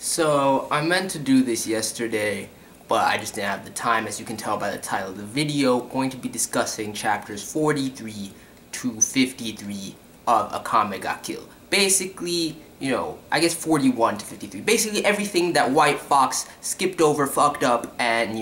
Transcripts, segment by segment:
So, I meant to do this yesterday, but I just didn't have the time. As you can tell by the title of the video, going to be discussing chapters 43 to 53 of Akame ga Kill. Basically, I guess 41 to 53. Basically everything that White Fox skipped over, fucked up, and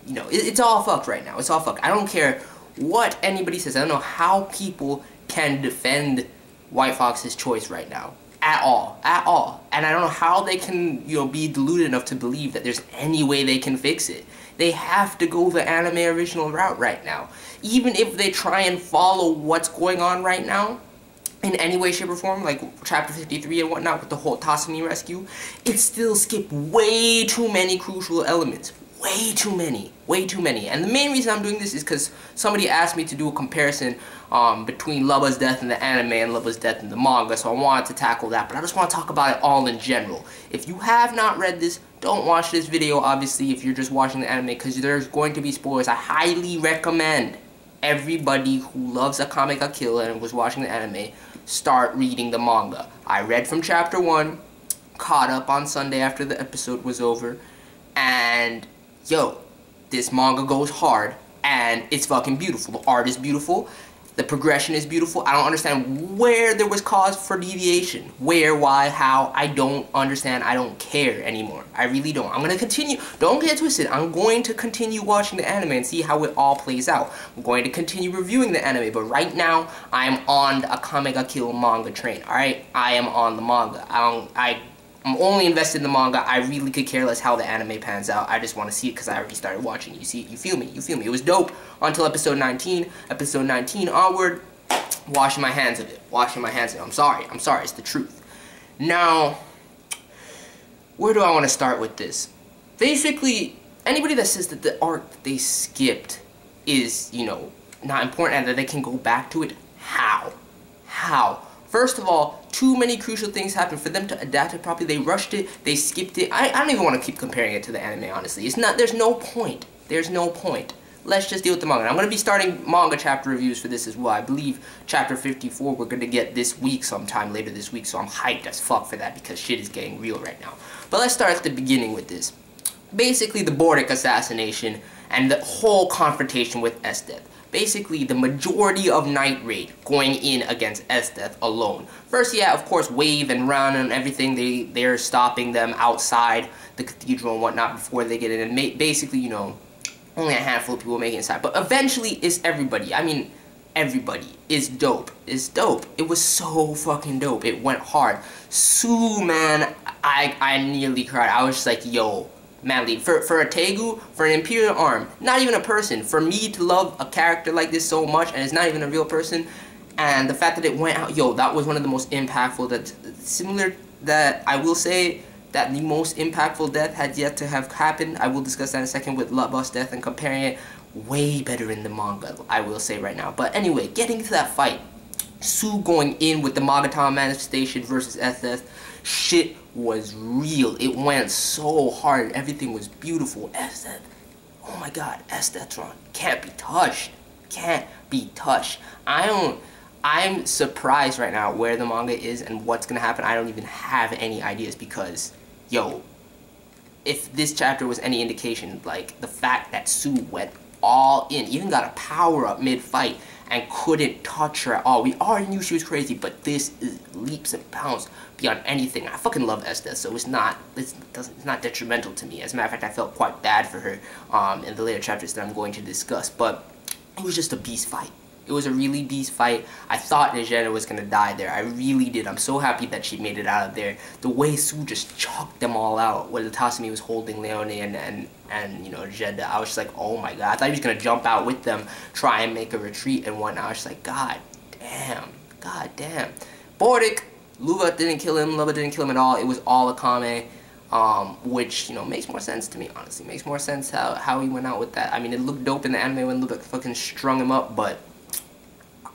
it's all fucked right now. It's all fucked. I don't care what anybody says. I don't know how people can defend White Fox's choice right now. At all. And I don't know how they can, be deluded enough to believe that there's any way they can fix it. They have to go the anime original route right now. Even if they try and follow what's going on right now, in any way, shape, or form, like chapter 53 and whatnot with the whole Tatsumi rescue, it still skipped way too many crucial elements. Way too many. And the main reason I'm doing this is because somebody asked me to do a comparison between Lubba's death in the anime and Lubba's death in the manga, so I wanted to tackle that, but I just want to talk about it all in general. If you have not read this, don't watch this video, obviously, if you're just watching the anime, because there's going to be spoilers. I highly recommend everybody who loves Akame ga Kill and was watching the anime start reading the manga. I read from chapter 1, caught up on Sunday after the episode was over, and yo, this manga goes hard, and it's fucking beautiful. The art is beautiful, the progression is beautiful. I don't understand where there was cause for deviation. Where, why, how, I don't understand. I don't care anymore. I really don't. I'm gonna continue, don't get twisted, I'm going to continue watching the anime and see how it all plays out. I'm going to continue reviewing the anime, but right now, I'm on the Akame ga Kill manga train, alright? I am on the manga. I'm only invested in the manga. I really could care less how the anime pans out. I just want to see it because I already started watching. You see, you feel me? It was dope until episode 19. Episode 19 onward, washing my hands of it. I'm sorry. It's the truth. Now, where do I want to start with this? Basically, anybody that says that the arc that they skipped is, not important and that they can go back to it, how? First of all, too many crucial things happened for them to adapt it properly. They rushed it, they skipped it. I don't even want to keep comparing it to the anime, honestly. There's no point. Let's just deal with the manga. I'm going to be starting manga chapter reviews for this as well. I believe chapter 54 we're going to get this week, sometime later this week, so I'm hyped as fuck for that because shit is getting real right now. But let's start at the beginning with this. Basically, the Bolic assassination and the whole confrontation with Esdeath. Basically, the majority of Night Raid going in against Esdeath alone. First, yeah, of course, Wave and Run and everything, they're stopping them outside the cathedral and whatnot before they get in. And basically, only a handful of people make it inside. But eventually, it's everybody. I mean, everybody. It's dope. It was so fucking dope. It went hard. Sue, man, I nearly cried. I was just like, yo, manly, for a Tegu, for an Imperial Arm, not even a person, for me to love a character like this so much, and it's not even a real person, and the fact that it went out, yo, that was one of the most impactful, that I will say that the most impactful death had yet to have happened. I will discuss that in a second with Lubba's death and comparing it. Way better in the manga, I will say right now. But anyway, getting to that fight, Sue going in with the Magatama manifestation versus Esdeath, shit was real. It went so hard. Everything was beautiful. Esdeath, oh my god, Esdeath can't be touched. I'm surprised right now where the manga is and what's gonna happen. I don't even have any ideas because, yo, if this chapter was any indication, like the fact that Sue went all in, even got a power up mid-fight and couldn't touch her at all. We already knew she was crazy, but this is leaps and bounds beyond anything. I fucking love Esdeath, so it's not detrimental to me. As a matter of fact, I felt quite bad for her in the later chapters that I'm going to discuss. But it was just a beast fight. It was a really beast fight. I thought Nijena was gonna die there. I really did. I'm so happy that she made it out of there. The way Sue just chucked them all out, where the Tatsumi was holding Leone and Jeddah, I was just like, oh my god. I thought he was gonna jump out with them, try and make a retreat and whatnot. I was just like, god damn. Bolic, Lubba didn't kill him, Lubba didn't kill him at all. It was all Akame, which, makes more sense to me, honestly. Makes more sense how he went out with that. I mean, it looked dope in the anime when Lubba fucking strung him up, but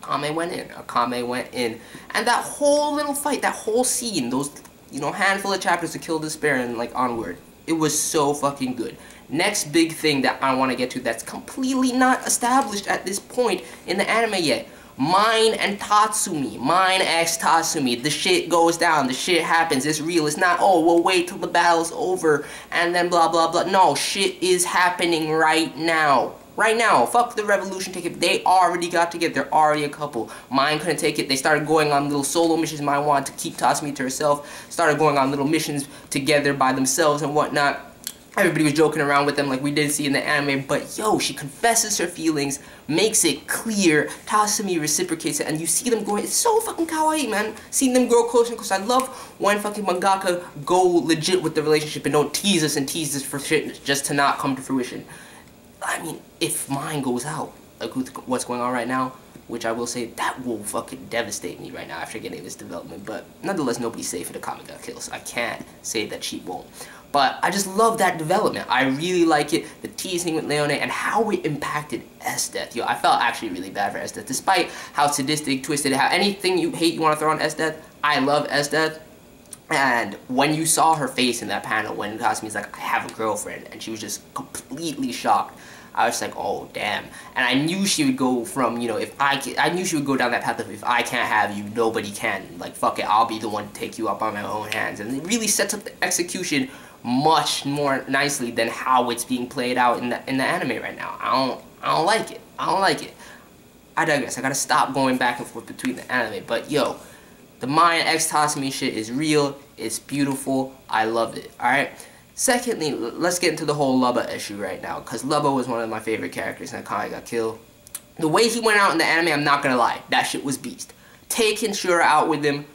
Akame went in. And that whole little fight, that whole scene, those, handful of chapters to kill despair and, onward, it was so fucking good. Next big thing that I want to get to that's completely not established at this point in the anime yet. Mine and Tatsumi, mine ex Tatsumi, the shit goes down, the shit happens, it's real, it's not, oh, we'll wait till the battle's over, and then blah blah blah. No, shit is happening right now. Right now, fuck the revolution ticket. They already got together. They're already a couple. Mine couldn't take it. They started going on little solo missions. Mine wanted to keep Tatsumi to herself. Started going on little missions together by themselves and whatnot. Everybody was joking around with them like we did see in the anime. But yo, she confesses her feelings, makes it clear. Tatsumi reciprocates it, and you see them growing. It's so fucking kawaii, man. Seeing them grow closer and closer. I love when fucking mangaka go legit with the relationship and don't tease us for shit just to not come to fruition. I mean, if mine goes out, like with what's going on right now, which I will say, that will fucking devastate me right now after getting this development, but nonetheless, nobody's safe if Akame got killed, so I can't say that she won't. But I just love that development. I really like it, the teasing with Leone, and how it impacted Esdeath. Yo, I felt actually really bad for Esdeath, despite how sadistic, twisted, how anything you hate you want to throw on Esdeath. I love Esdeath. And when you saw her face in that panel, when Tatsumi's like, I have a girlfriend, and she was just completely shocked, I was like, oh, damn. And I knew she would go from, you know, I knew she would go down that path of, if I can't have you, nobody can. Like, fuck it, I'll be the one to take you up on my own hands. And it really sets up the execution much more nicely than how it's being played out in the anime right now. I don't like it. I don't like it. I digress. I gotta stop going back and forth between the anime. But, yo, the Mine X Tatsumi shit is real. It's beautiful. I love it. Alright? Secondly, let's get into the whole Lubba issue right now, because Lubba was one of my favorite characters and Akame got killed. The way he went out in the anime, I'm not gonna lie, that shit was beast. Taking Shura out with him,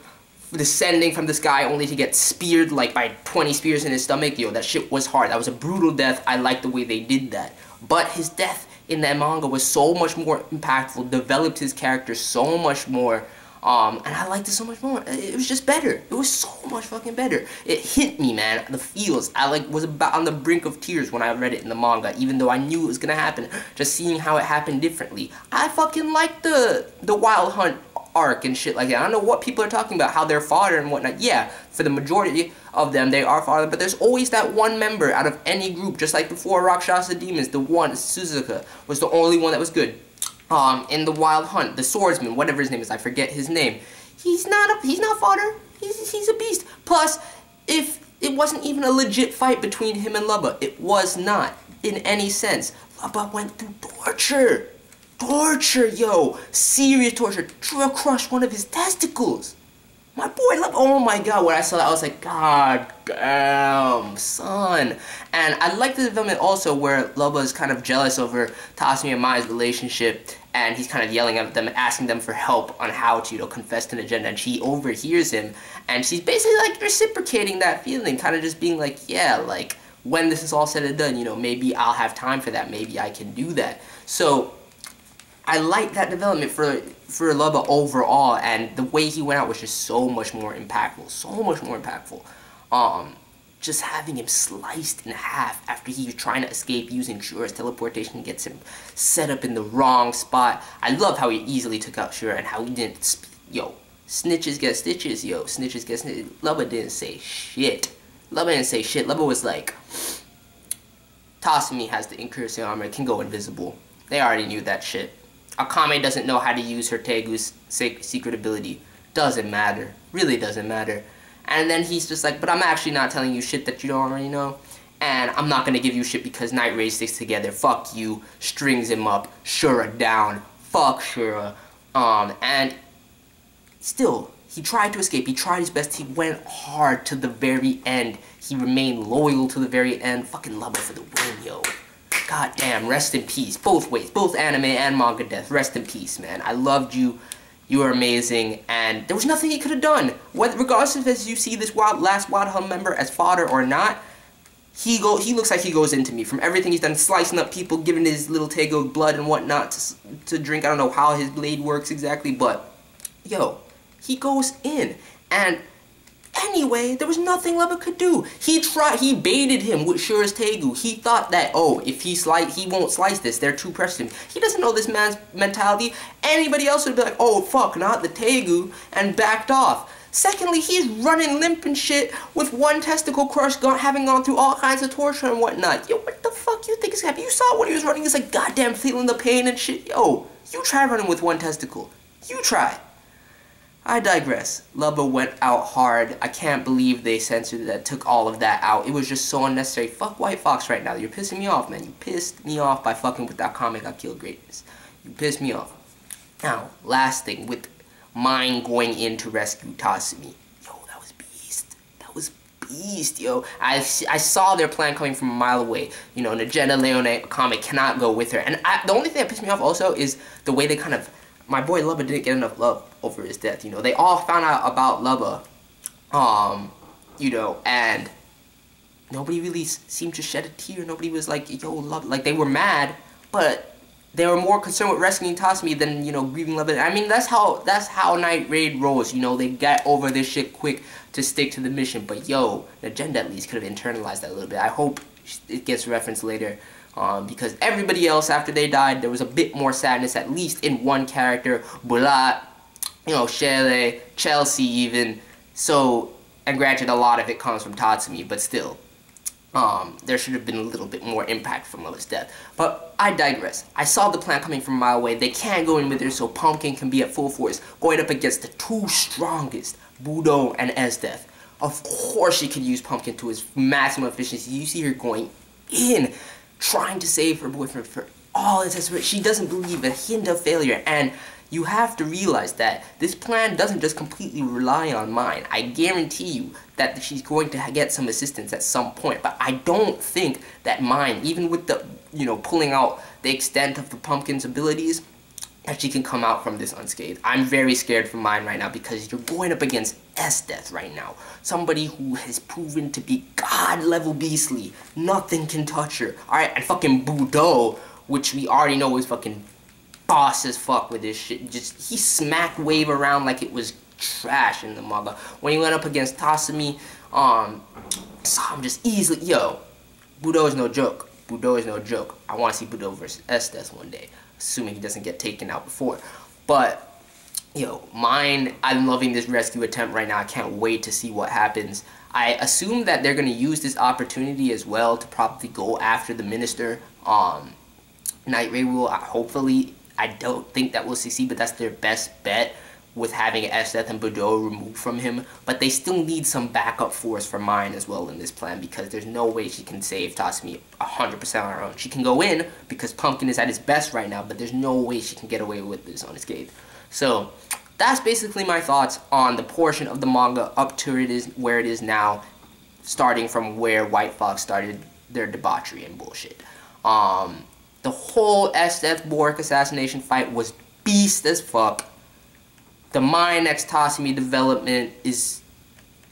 descending from the sky only to get speared like by 20 spears in his stomach, yo, that shit was hard. That was a brutal death. I like the way they did that. But his death in that manga was so much more impactful, developed his character so much more. And I liked it so much more. It was just better. It was so much fucking better. It hit me, man. The feels. I was about on the brink of tears when I read it in the manga, even though I knew it was gonna happen. Just seeing how it happened differently. I fucking liked the Wild Hunt arc and shit like that. I don't know what people are talking about, how they're fodder and whatnot. Yeah, for the majority of them, they are fodder, but there's always that one member out of any group, just like before Rakshasa Demons, the one, Susanoo, was the only one that was good. In the Wild Hunt, the swordsman, whatever his name is, I forget his name. He's not fodder. He's a beast. Plus, if it wasn't even a legit fight between him and Lubba, it was not in any sense. Lubba went through torture. Torture, yo. Serious torture. Crushed one of his testicles. My boy Lubba, oh my god, when I saw that, I was like, god damn, son. And I like the development also where Lubba is kind of jealous over Tatsumi and Mai's relationship, and he's kind of yelling at them and asking them for help on how to, you know, confess to an agenda, and she overhears him, and she's basically like reciprocating that feeling, kind of just being like, yeah, like, when this is all said and done, you know, maybe I'll have time for that, maybe I can do that. So, I like that development for Lubba overall, and the way he went out was just so much more impactful. So much more impactful. Just having him sliced in half after he was trying to escape using Shura's teleportation gets him set up in the wrong spot. I love how he easily took out Shura and how he didn't, yo, snitches get stitches, yo, snitches get snitches. Lubba didn't say shit. Lubba didn't say shit. Lubba was like, Tatsumi has the incursion armor, can go invisible. They already knew that shit. Akame doesn't know how to use her Tegu's secret ability. Doesn't matter. Really doesn't matter. And then he's just like, but I'm actually not telling you shit that you don't already know. And I'm not gonna give you shit because Night Raid sticks together. Fuck you. Strings him up. Shura down. Fuck Shura. And still, he tried to escape. He tried his best. He went hard to the very end. He remained loyal to the very end. Fucking Lubba for the win, yo. God damn, rest in peace. Both ways. Both anime and manga death. Rest in peace, man. I loved you. You were amazing. And there was nothing he could have done. Regardless if as you see this last Wild Hunt member as fodder or not, he looks like he goes into me. From everything he's done, slicing up people, giving his little Tego blood and whatnot to drink. I don't know how his blade works exactly, but, yo, he goes in. And anyway, there was nothing Lubba could do. He baited him with Shura's Tegu. He thought that, oh, if he won't slice this, they're too pressed him. He doesn't know this man's mentality. Anybody else would be like, oh, fuck, not the Tegu, and backed off. Secondly, he's running limp and shit with one testicle crushed, having gone through all kinds of torture and whatnot. Yo, what the fuck you think is happening? You saw when he was running, he's like, goddamn, feeling the pain and shit. Yo, you try running with one testicle. You try. I digress. Lubba went out hard. I can't believe they censored that, took all of that out. It was just so unnecessary. Fuck White Fox right now. You're pissing me off, man. You pissed me off by fucking with that Akame got killed greatness. You pissed me off. Now, last thing, with mine going in to rescue Tatsumi. Yo, that was beast. That was beast, yo. I saw their plan coming from a mile away. You know, Nagenda, Leone, Akame cannot go with her. And the only thing that pissed me off also is the way they kind of... My boy Lubba didn't get enough love over his death, you know. They all found out about Lubba, you know, and nobody really seemed to shed a tear. Nobody was like, yo, Lubba. Like, they were mad, but they were more concerned with rescuing Tatsumi than, you know, grieving Lubba. I mean, that's how Night Raid rolls, you know. They get over this shit quick to stick to the mission. But, yo, the agenda at least could have internalized that a little bit. I hope it gets referenced later. Because everybody else after they died, there was a bit more sadness, at least in one character, Bolic, you know, Shele, Chelsea even. So, and granted, a lot of it comes from Tatsumi, but still, there should have been a little bit more impact from Lubba's death. But I digress. I saw the plan coming from a mile away. They can't go in with her, so Pumpkin can be at full force, going up against the two strongest, Budo and Esdeath. Of course, she could use Pumpkin to his maximum efficiency. You see her going in, trying to save her boyfriend for all intents. She doesn't believe a hint of failure, and you have to realize that this plan doesn't just completely rely on mine. I guarantee you that she's going to get some assistance at some point, but I don't think that mine, even with the, you know, pulling out the extent of the Pumpkin's abilities, that she can come out from this unscathed. I'm very scared for mine right now because you're going up against Esdeath right now. Somebody who has proven to be god-level beastly. Nothing can touch her. Alright, and fucking Budo, which we already know is fucking boss as fuck with this shit. Just, he smacked Wave around like it was trash in the manga. When he went up against Tatsumi, saw him just easily, yo, Budo is no joke. Budo is no joke. I want to see Budo versus Esdeath one day, assuming he doesn't get taken out before. But, yo, mine, I'm loving this rescue attempt right now. I can't wait to see what happens. I assume that they're going to use this opportunity as well to probably go after the minister. Night Raid will, hopefully, I don't think that will succeed, but that's their best bet with having Esdeath and Budo removed from him. But they still need some backup force for mine as well in this plan, because there's no way she can save Tatsumi 100% on her own. She can go in because Pumpkin is at his best right now, but there's no way she can get away with this unscathed. So that's basically my thoughts on the portion of the manga up to where it is now, starting from where White Fox started their debauchery and bullshit. The whole Esdeath Bolic assassination fight was beast as fuck. The Mine x Tatsumi development is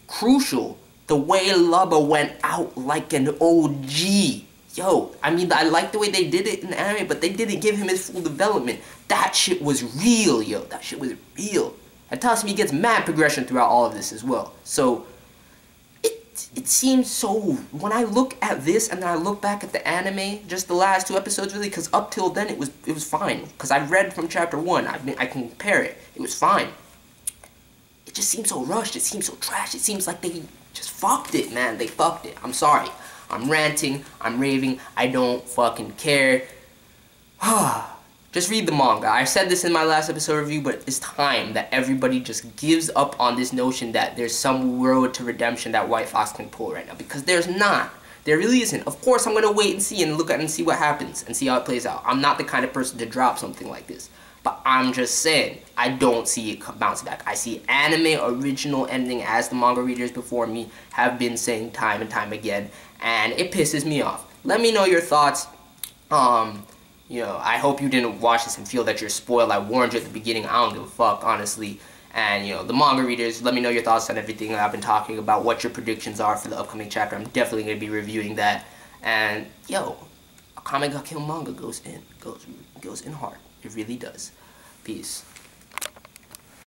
crucial. The way Lubba went out like an OG. Yo, I mean, I like the way they did it in the anime, but they didn't give him his full development. That shit was real, yo. That shit was real. And Tatsumi gets mad progression throughout all of this as well. So, it seems so... When I look at this and then I look back at the anime, just the last 2 episodes really, because up till then it was fine. Because I read from chapter 1, I can compare it. It was fine. It just seems so rushed. It seems so trash. It seems like they just fucked it, man. They fucked it. I'm sorry. I'm ranting. I'm raving. I don't fucking care. Just read the manga. I said this in my last episode review, but it's time that everybody just gives up on this notion that there's some road to redemption that White Fox can pull right now, because there's not. There really isn't. Of course, I'm going to wait and see and look at it and see what happens and see how it plays out. I'm not the kind of person to drop something like this, but I'm just saying, I don't see it bounce back. I see anime original ending, as the manga readers before me have been saying time and time again, and it pisses me off. Let me know your thoughts. You know, I hope you didn't watch this and feel that you're spoiled. I warned you at the beginning. I don't give a fuck, honestly. And, you know, the manga readers, let me know your thoughts on everything that I've been talking about, what your predictions are for the upcoming chapter. I'm definitely going to be reviewing that. And, yo, Akame ga Kill manga goes in hard. It really does. Peace.